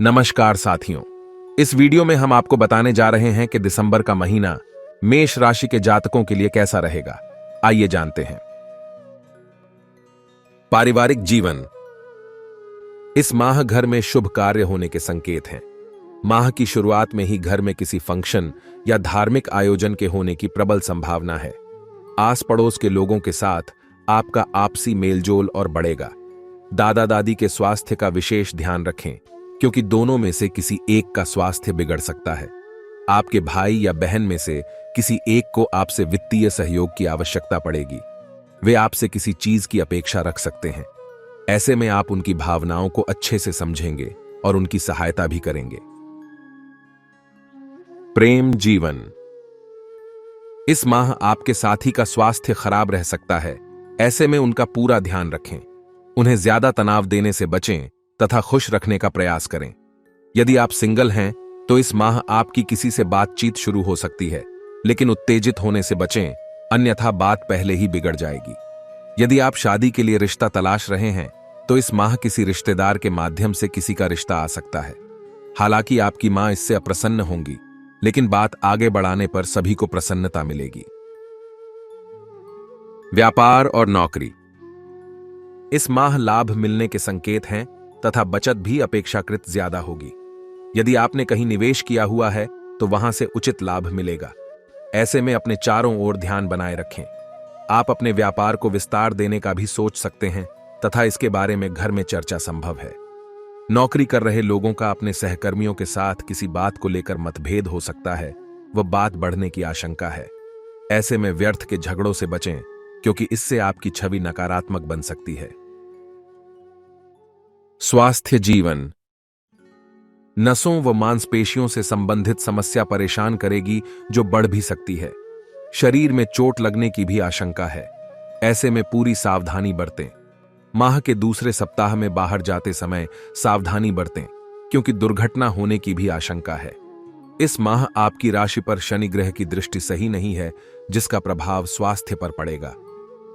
नमस्कार साथियों, इस वीडियो में हम आपको बताने जा रहे हैं कि दिसंबर का महीना मेष राशि के जातकों के लिए कैसा रहेगा। आइए जानते हैं। पारिवारिक जीवन। इस माह घर में शुभ कार्य होने के संकेत हैं। माह की शुरुआत में ही घर में किसी फंक्शन या धार्मिक आयोजन के होने की प्रबल संभावना है। आस पड़ोस के लोगों के साथ आपका आपसी मेलजोल और बढ़ेगा। दादा दादी के स्वास्थ्य का विशेष ध्यान रखें, क्योंकि दोनों में से किसी एक का स्वास्थ्य बिगड़ सकता है। आपके भाई या बहन में से किसी एक को आपसे वित्तीय सहयोग की आवश्यकता पड़ेगी। वे आपसे किसी चीज की अपेक्षा रख सकते हैं। ऐसे में आप उनकी भावनाओं को अच्छे से समझेंगे और उनकी सहायता भी करेंगे। प्रेम जीवन। इस माह आपके साथी का स्वास्थ्य खराब रह सकता है। ऐसे में उनका पूरा ध्यान रखें। उन्हें ज्यादा तनाव देने से बचें तथा खुश रखने का प्रयास करें। यदि आप सिंगल हैं तो इस माह आपकी किसी से बातचीत शुरू हो सकती है, लेकिन उत्तेजित होने से बचें, अन्यथा बात पहले ही बिगड़ जाएगी। यदि आप शादी के लिए रिश्ता तलाश रहे हैं तो इस माह किसी रिश्तेदार के माध्यम से किसी का रिश्ता आ सकता है। हालांकि आपकी मां इससे अप्रसन्न होंगी, लेकिन बात आगे बढ़ाने पर सभी को प्रसन्नता मिलेगी। व्यापार और नौकरी। इस माह लाभ मिलने के संकेत हैं तथा बचत भी अपेक्षाकृत ज्यादा होगी। यदि आपने कहीं निवेश किया हुआ है तो वहां से उचित लाभ मिलेगा। ऐसे में अपने चारों ओर ध्यान बनाए रखें। आप अपने व्यापार को विस्तार देने का भी सोच सकते हैं तथा इसके बारे में घर में चर्चा संभव है। नौकरी कर रहे लोगों का अपने सहकर्मियों के साथ किसी बात को लेकर मतभेद हो सकता है। वह बात बढ़ने की आशंका है। ऐसे में व्यर्थ के झगड़ों से बचें, क्योंकि इससे आपकी छवि नकारात्मक बन सकती है। स्वास्थ्य जीवन। नसों व मांसपेशियों से संबंधित समस्या परेशान करेगी, जो बढ़ भी सकती है। शरीर में चोट लगने की भी आशंका है। ऐसे में पूरी सावधानी बरतें। माह के दूसरे सप्ताह में बाहर जाते समय सावधानी बरतें, क्योंकि दुर्घटना होने की भी आशंका है। इस माह आपकी राशि पर शनि ग्रह की दृष्टि सही नहीं है, जिसका प्रभाव स्वास्थ्य पर पड़ेगा।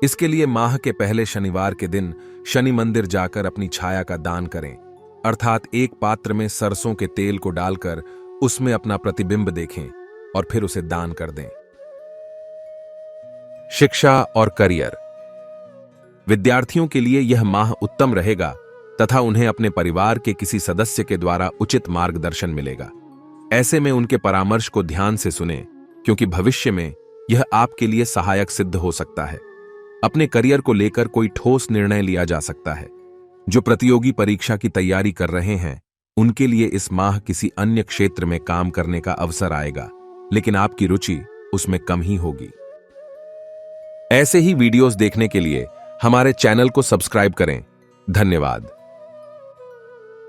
इसके लिए माह के पहले शनिवार के दिन शनि मंदिर जाकर अपनी छाया का दान करें, अर्थात एक पात्र में सरसों के तेल को डालकर उसमें अपना प्रतिबिंब देखें और फिर उसे दान कर दें। शिक्षा और करियर। विद्यार्थियों के लिए यह माह उत्तम रहेगा तथा उन्हें अपने परिवार के किसी सदस्य के द्वारा उचित मार्गदर्शन मिलेगा। ऐसे में उनके परामर्श को ध्यान से सुनें, क्योंकि भविष्य में यह आपके लिए सहायक सिद्ध हो सकता है। अपने करियर को लेकर कोई ठोस निर्णय लिया जा सकता है। जो प्रतियोगी परीक्षा की तैयारी कर रहे हैं उनके लिए इस माह किसी अन्य क्षेत्र में काम करने का अवसर आएगा, लेकिन आपकी रुचि उसमें कम ही होगी। ऐसे ही वीडियोस देखने के लिए हमारे चैनल को सब्सक्राइब करें। धन्यवाद।